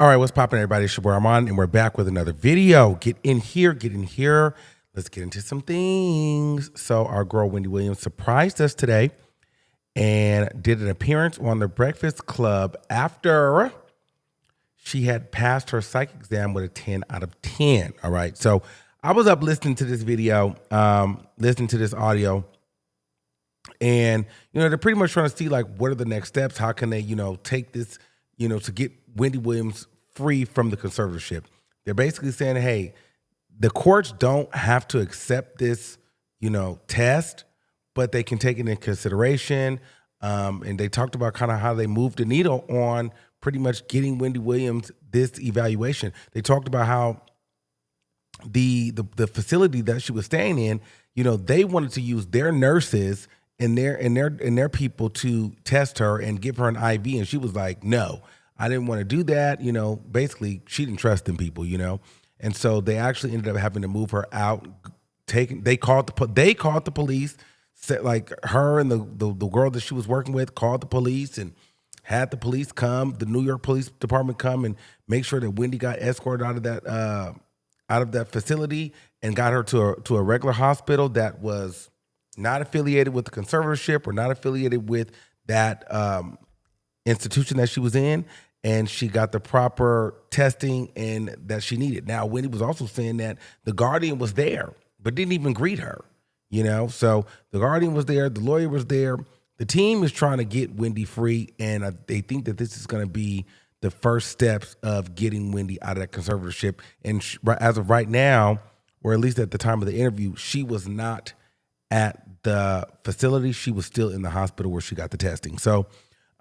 All right, what's poppin', everybody? It's your boy Armon, and we're back with another video. Get in here, get in here. Let's get into some things. So our girl Wendy Williams surprised us today and did an appearance on the Breakfast Club after she had passed her psych exam with a 10 out of 10. All right, so I was up listening to this video, listening to this audio, and they're pretty much trying to see like what are the next steps, how can they take this to get Wendy Williams free from the conservatorship. They're basically saying, hey, the courts don't have to accept this test, but they can take it in consideration. And they talked about kind of how they moved the needle on pretty much getting Wendy Williams this evaluation. They talked about how the facility that she was staying in, they wanted to use their nurses and their people to test her and give her an IV, and she was like, no, I didn't want to do that. Basically she didn't trust them people, and so they actually ended up having to move her out. They called the police, said like her and the girl that she was working with called the police and had the police come, the New York Police Department come and make sure that Wendy got escorted out of that facility and got her to a regular hospital that was not affiliated with the conservatorship or not affiliated with that institution that she was in, and she got the proper testing and that she needed. Now, Wendy was also saying that the guardian was there, but didn't even greet her, So the guardian was there, the lawyer was there. The team is trying to get Wendy free, and they think that this is going to be the first steps of getting Wendy out of that conservatorship. And as of right now, or at least at the time of the interview, she was not at the facility. She was still in the hospital where she got the testing. So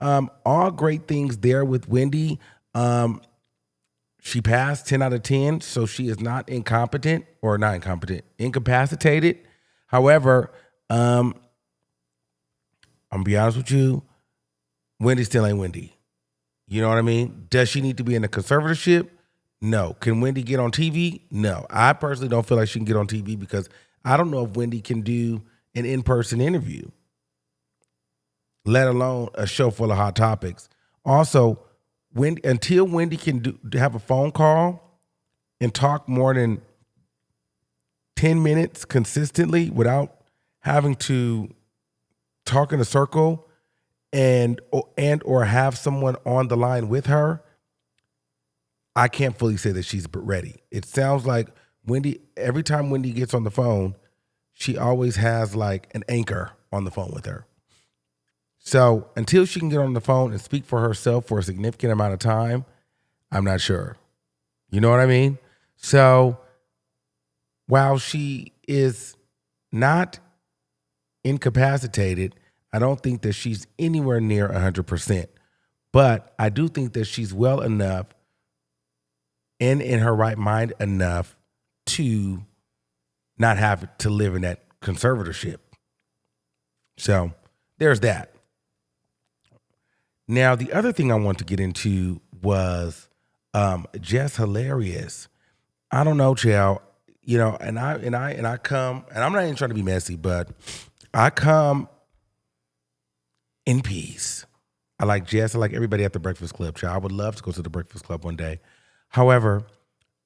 all great things there with Wendy. She passed 10 out of 10, so she is not incapacitated. However, I'm gonna be honest with you, Wendy still ain't Wendy. You know what I mean? Does she need to be in a conservatorship? No. Can Wendy get on TV? No. I personally don't feel like she can get on TV because I don't know if Wendy can do an in-person interview, let alone a show full of hot topics. Also, until Wendy can have a phone call and talk more than 10 minutes consistently without having to talk in a circle and or have someone on the line with her, I can't fully say that she's ready. It sounds like Wendy, every time Wendy gets on the phone, she always has like an anchor on the phone with her. So until she can get on the phone and speak for herself for a significant amount of time, I'm not sure. You know what I mean? So while she is not incapacitated, I don't think that she's anywhere near 100%. But I do think that she's well enough and in her right mind enough to not have to live in that conservatorship. So there's that. Now, the other thing I want to get into was Jess hilarious. I don't know, child. And I come, and I'm not even trying to be messy, but I come in peace. I like Jess. I like everybody at the Breakfast Club, child. I would love to go to the Breakfast Club one day. However,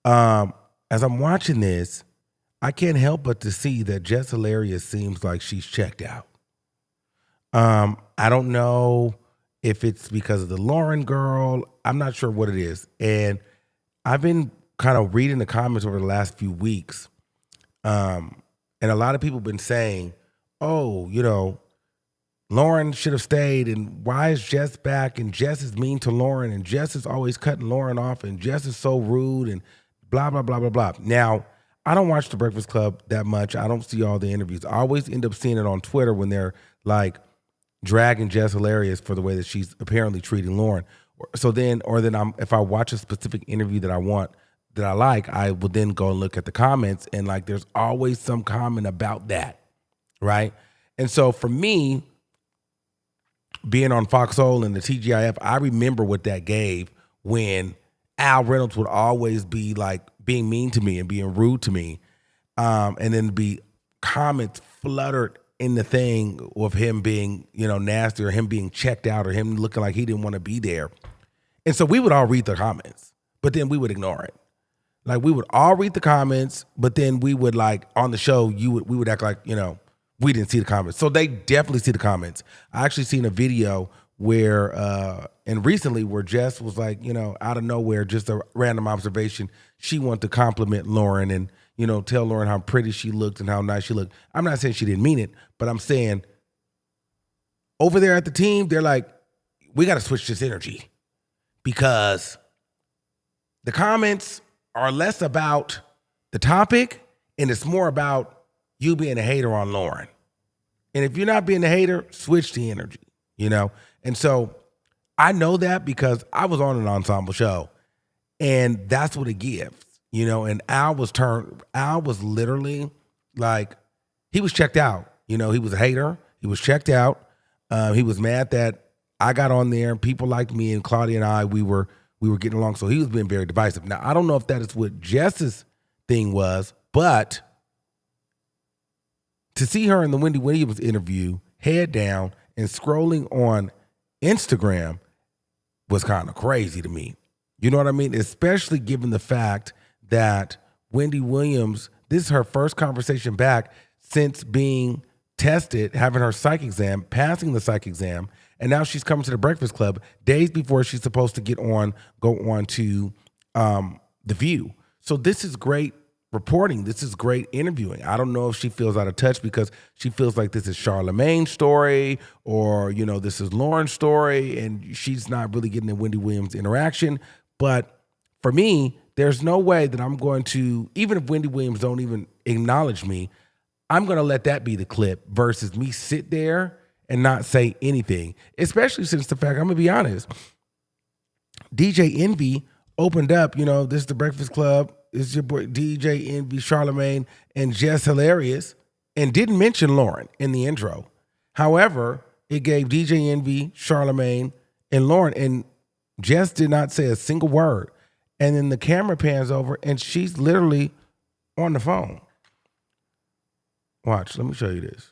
as I'm watching this, I can't help but to see that Jess hilarious seems like she's checked out. I don't know if it's because of the Lauren girl. I'm not sure what it is. And I've been kind of reading the comments over the last few weeks. And a lot of people have been saying, oh, Lauren should have stayed. And why is Jess back? And Jess is mean to Lauren. And Jess is always cutting Lauren off. And Jess is so rude and blah, blah, blah, blah, blah. Now, I don't watch the Breakfast Club that much. I don't see all the interviews. I always end up seeing it on Twitter when they're like dragging Jess hilarious for the way that she's apparently treating Lauren. If I watch a specific interview that I like, I will then go and look at the comments, and like there's always some comment about that, right? And so for me, being on Fox Soul and the TGIF, I remember what that gave when Al Reynolds would always be like being mean to me and being rude to me, and then be comments fluttered in the thing of him being, nasty or him being checked out or him looking like he didn't want to be there. And so we would all read the comments. but then we would ignore it. Like we would all read the comments, but then we would like on the show, we would act like, we didn't see the comments. So they definitely see the comments. I actually seen a video where, and recently where Jess was like, out of nowhere, just a random observation. She wanted to compliment Lauren and, tell Lauren how pretty she looked and how nice she looked. I'm not saying she didn't mean it, but I'm saying over there at the team, they're like, we got to switch this energy because the comments are less about the topic and it's more about you being a hater on Lauren. And if you're not being a hater, switch the energy, And so I know that because I was on an ensemble show and that's what it gives, and Al was literally like, he was checked out. He was a hater. He was checked out. He was mad that I got on there and people like me and Claudia and I, we were getting along. So he was being very divisive. Now, I don't know if that is what Jess's thing was, but to see her in the Wendy Williams interview, head down and scrolling on Instagram was kind of crazy to me. You know what I mean? Especially given the fact that Wendy Williams, this is her first conversation back since being tested, having her psych exam, passing the psych exam, and now she's coming to the Breakfast Club days before she's supposed to go on to The View. So this is great reporting. This is great interviewing. I don't know if she feels out of touch because she feels like this is Charlamagne's story or, this is Lauren's story and she's not really getting the Wendy Williams interaction. But for me, there's no way that I'm going to, even if Wendy Williams don't even acknowledge me, I'm going to let that be the clip versus me sit there and not say anything, especially since the fact, I'm going to be honest, DJ Envy opened up, this is the Breakfast Club, this is your boy DJ Envy, Charlamagne, and Jess Hilarious, and didn't mention Lauren in the intro. However, it gave DJ Envy, Charlamagne, and Lauren, and Jess did not say a single word. And then the camera pans over, and she's literally on the phone. Watch, let me show you this.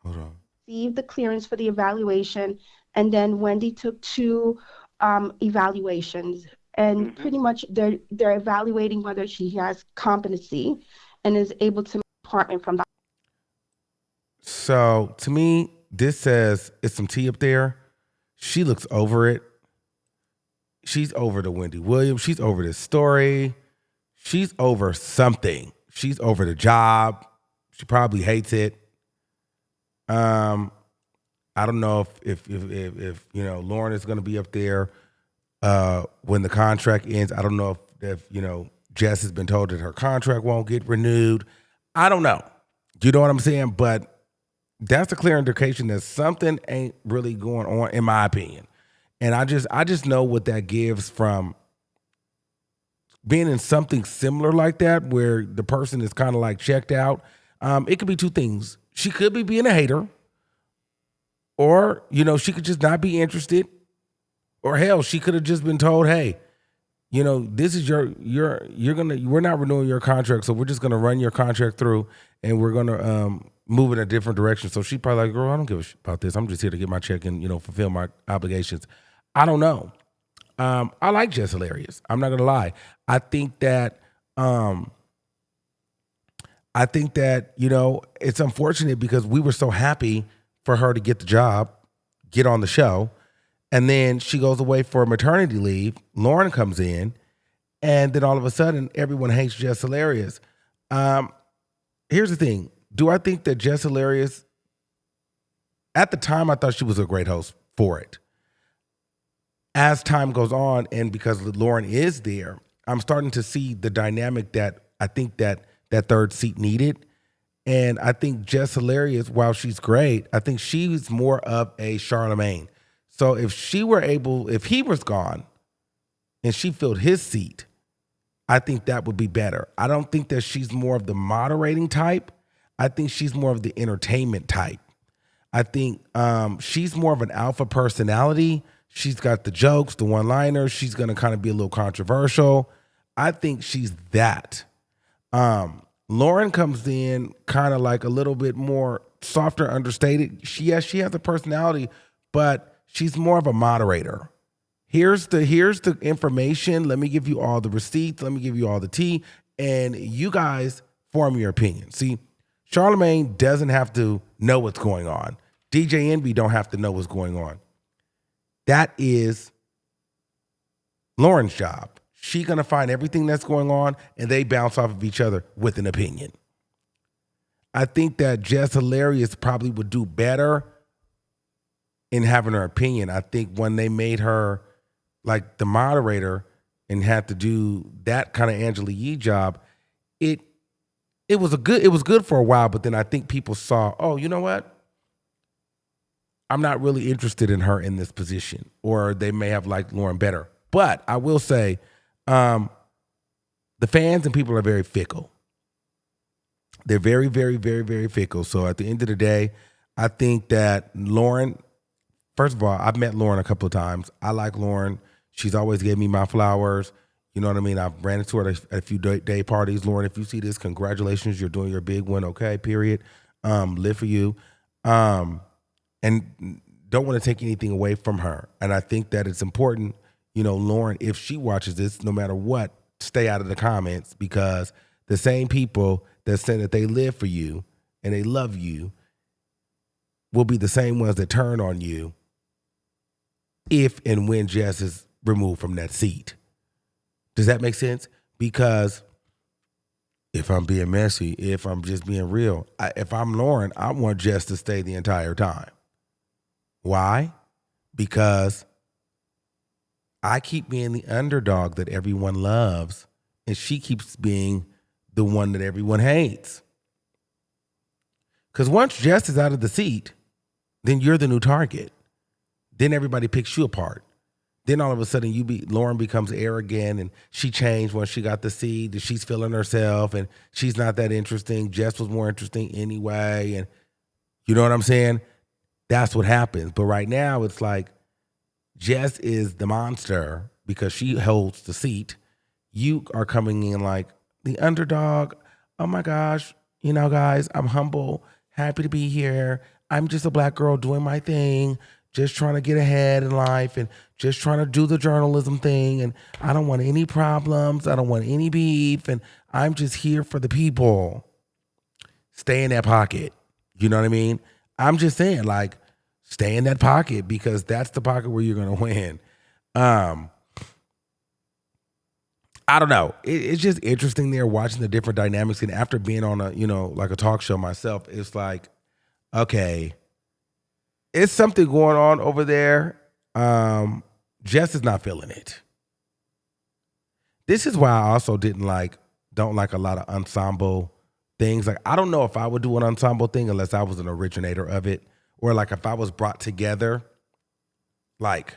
Hold on. Received the clearance for the evaluation, and then Wendy took 2 evaluations, and pretty much they're evaluating whether she has competency and is able to make an apartment from the. So to me, this says it's some tea up there. She looks over it. She's over the Wendy Williams. She's over this story. She's over something. She's over the job. She probably hates it. I don't know if Lauren is going to be up there when the contract ends. I don't know if Jess has been told that her contract won't get renewed. I don't know. You know what I'm saying? But that's a clear indication that something ain't really going on, in my opinion. And I just know what that gives from being in something similar like that, where the person is kind of like checked out. It could be 2 things. She could be being a hater, or, she could just not be interested, or hell, she could have just been told, hey, this is we're not renewing your contract. So we're just going to run your contract through and we're going to, move in a different direction. So she probably like, girl, I don't give a shit about this. I'm just here to get my check and, fulfill my obligations. I don't know. I like Jess Hilarious. I'm not going to lie. I think that, it's unfortunate because we were so happy for her to get the job, get on the show, and then she goes away for maternity leave. Lauren comes in, and then all of a sudden, everyone hates Jess Hilarious. Here's the thing. Do I think that Jess Hilarious, at the time, I thought she was a great host for it. As time goes on, and because Lauren is there, I'm starting to see the dynamic that I think that third seat needed. And I think Jess Hilarious, while she's great, I think she's more of a Charlamagne. So if he was gone and she filled his seat, I think that would be better. I don't think that she's more of the moderating type. I think she's more of the entertainment type. I think she's more of an alpha personality. She's got the jokes, the one-liners. She's going to kind of be a little controversial. I think she's that. Lauren comes in kind of like a little bit more softer, understated. She has a personality, but she's more of a moderator. Here's the information. Let me give you all the receipts. Let me give you all the tea, and you guys form your opinion. See, Charlemagne doesn't have to know what's going on. DJ Envy don't have to know what's going on. That is Lauren's job. She's gonna find everything that's going on, and they bounce off of each other with an opinion. I think that Jess Hilarious probably would do better in having her opinion. I think when they made her like the moderator and had to do that kind of Angela Yee job, it was good for a while, but then I think people saw, oh, you know what? I'm not really interested in her in this position, or they may have liked Lauren better. But I will say, the fans and people are very fickle. They're very, very, very, very fickle. So at the end of the day, I think that Lauren, first of all, I've met Lauren a couple of times. I like Lauren. She's always gave me my flowers. You know what I mean? I've ran into her at a few day parties. Lauren, if you see this, congratulations. You're doing your big one. Okay, period. Live for you. And don't want to take anything away from her. And I think that it's important, Lauren, if she watches this, no matter what, stay out of the comments, because the same people that say that they live for you and they love you will be the same ones that turn on you if and when Jess is removed from that seat. Does that make sense? Because if I'm being messy, if I'm just being real, if I'm Lauren, I want Jess to stay the entire time. Why? Because I keep being the underdog that everyone loves, and she keeps being the one that everyone hates. Because once Jess is out of the seat, then you're the new target. Then everybody picks you apart. Then all of a sudden Lauren becomes arrogant, and she changed when she got the seat, and she's feeling herself, and she's not that interesting. Jess was more interesting anyway, and you know what I'm saying? That's what happens. But right now it's like Jess is the monster because she holds the seat. You are coming in like the underdog. Oh my gosh, guys, I'm humble, happy to be here. I'm just a black girl doing my thing, just trying to get ahead in life and just trying to do the journalism thing. And I don't want any problems. I don't want any beef. And I'm just here for the people. Stay in that pocket. You know what I mean? I'm just saying, like, stay in that pocket, because that's the pocket where you're going to win. I don't know. It's just interesting there watching the different dynamics. And after being on a, like a talk show myself, it's like, okay, it's something going on over there. Jess is not feeling it. This is why I also don't like a lot of ensemble things. Like, I don't know if I would do an ensemble thing unless I was an originator of it, or like if I was brought together, like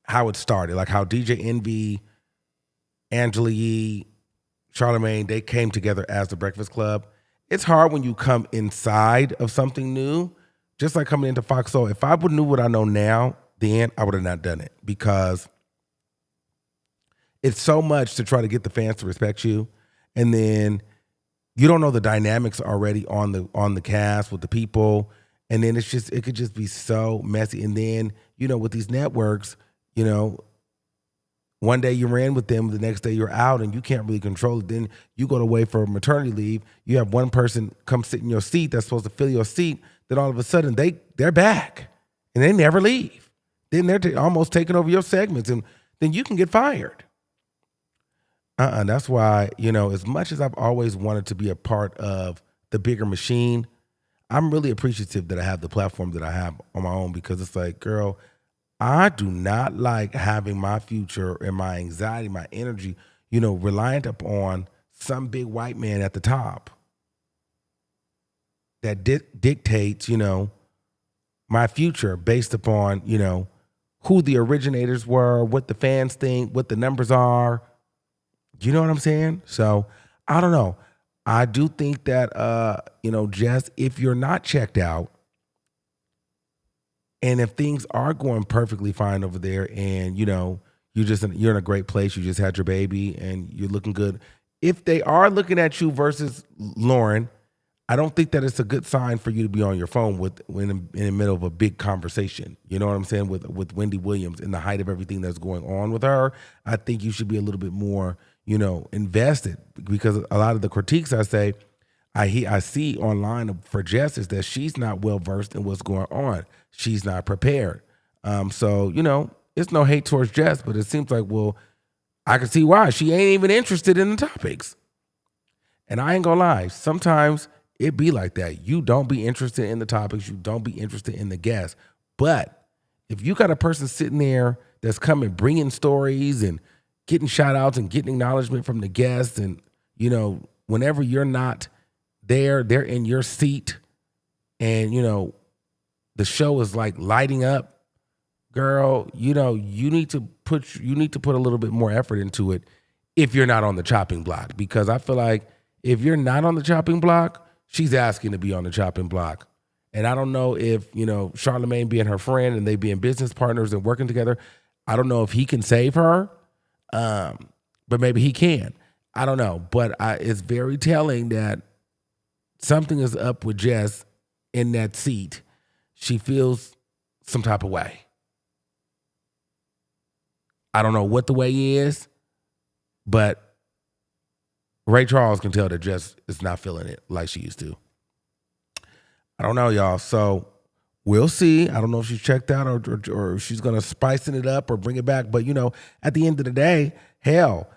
how it started, like how DJ Envy, Angela Yee, Charlemagne, they came together as the Breakfast Club. It's hard when you come inside of something new, just like coming into Fox Soul. If I would knew what I know now, then I would have not done it, because it's so much to try to get the fans to respect you, and then you don't know the dynamics already on the cast with the people, and then it could just be so messy. And then with these networks, one day you're in with them, the next day you're out, and you can't really control it. Then you go away for maternity leave. You have one person come sit in your seat that's supposed to fill your seat. Then all of a sudden they're back, and they never leave. Then they're almost taking over your segments, and then you can get fired. That's why, as much as I've always wanted to be a part of the bigger machine, I'm really appreciative that I have the platform that I have on my own, because it's like, girl, I do not like having my future and my anxiety, my energy, reliant upon some big white man at the top that dictates, my future based upon, who the originators were, what the fans think, what the numbers are. You know what I'm saying? So I don't know. I do think that, Jess, if you're not checked out, and if things are going perfectly fine over there, and you're in a great place, you just had your baby and you're looking good. If they are looking at you versus Lauren, I don't think that it's a good sign for you to be on your phone with when in the middle of a big conversation. You know what I'm saying? With Wendy Williams in the height of everything that's going on with her, I think you should be a little bit more, invested, because a lot of the critiques I see online for Jess is that she's not well versed in what's going on. She's not prepared. So it's no hate towards Jess, but it seems like, well, I can see why she ain't even interested in the topics. And I ain't gonna lie, sometimes it be like that. You don't be interested in the topics. You don't be interested in the guests. But if you got a person sitting there that's coming, bringing stories and getting shout outs and getting acknowledgement from the guests, and, whenever you're not there, they're in your seat, and, the show is like lighting up, girl, you need to put a little bit more effort into it if you're not on the chopping block. Because I feel like if you're not on the chopping block, she's asking to be on the chopping block. And I don't know if, Charlamagne being her friend and they being business partners and working together, I don't know if he can save her, but maybe he can. I don't know. But it's very telling that something is up with Jess in that seat. She feels some type of way. I don't know what the way is, but Ray Charles can tell that Jess is not feeling it like she used to. I don't know, y'all. So we'll see. I don't know if she's checked out or if she's going to spicing it up or bring it back. But, at the end of the day, hell,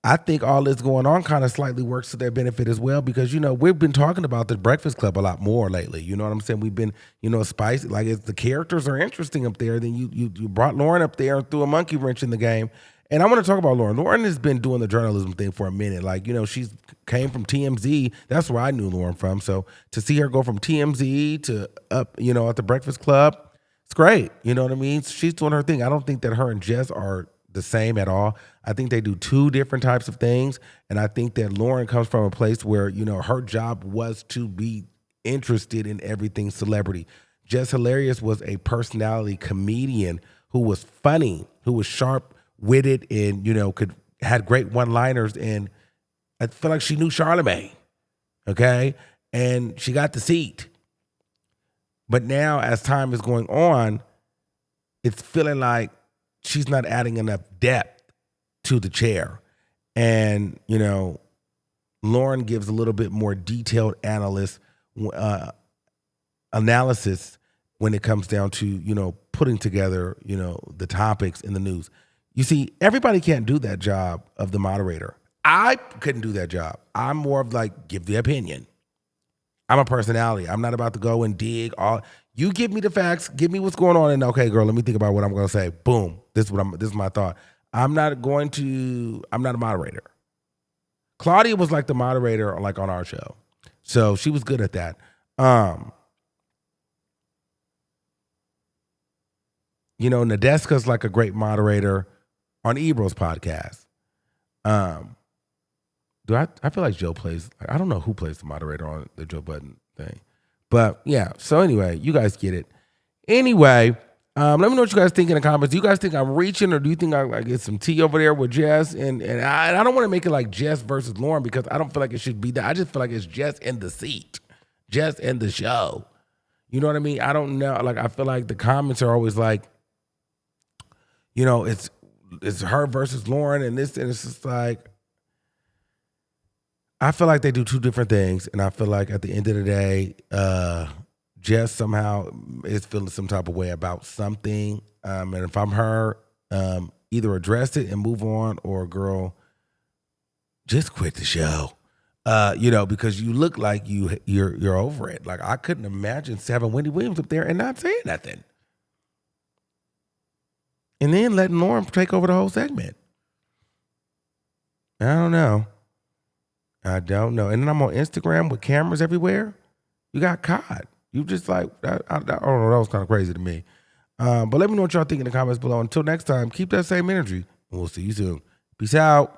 I think all this going on kind of slightly works to their benefit as well, because, we've been talking about the Breakfast Club a lot more lately. You know what I'm saying? We've been, spicy. Like, if the characters are interesting up there, then you brought Lauren up there and threw a monkey wrench in the game. And I want to talk about Lauren. Lauren has been doing the journalism thing for a minute. Like, she's came from TMZ. That's where I knew Lauren from. So to see her go from TMZ to up, at the Breakfast Club, it's great. You know what I mean? She's doing her thing. I don't think that her and Jess are the same at all. I think they do two different types of things. And I think that Lauren comes from a place where, her job was to be interested in everything celebrity. Jess Hilarious was a personality comedian who was funny, who was sharp witted, and had great one-liners, and I feel like she knew Charlamagne, okay, and she got the seat. But now, as time is going on, it's feeling like she's not adding enough depth to the chair, and Lauren gives a little bit more detailed analysis when it comes down to putting together the topics in the news. You see, everybody can't do that job of the moderator. I couldn't do that job. I'm more of like, give the opinion. I'm a personality. I'm not about to go and dig all. You give me the facts, give me what's going on, and okay, girl, let me think about what I'm going to say. Boom. This is my thought. I'm not a moderator. Claudia was like the moderator, like on our show. So she was good at that. Nadeska's like a great moderator on Ebro's podcast. I feel like Joe plays, I don't know who plays the moderator on the Joe Budden thing. But yeah, so anyway, you guys get it. Anyway, let me know what you guys think in the comments. Do you guys think I'm reaching, or do you think I get some tea over there with Jess? And I don't want to make it like Jess versus Lauren, because I don't feel like it should be that. I just feel like it's Jess in the seat. Jess in the show. You know what I mean? I don't know. Like, I feel like the comments are always like, it's her versus Lauren, and it's just like, I feel like they do two different things, and I feel like at the end of the day, Jess somehow is feeling some type of way about something, and if I'm her, either address it and move on, or girl, just quit the show, because you look like you're over it. Like, I couldn't imagine having Wendy Williams up there and not saying nothing. And then letting Lauren take over the whole segment. I don't know. And then I'm on Instagram with cameras everywhere. You got caught. You just like, I don't know, that was kind of crazy to me. But let me know what y'all think in the comments below. Until next time, keep that same energy, and we'll see you soon. Peace out.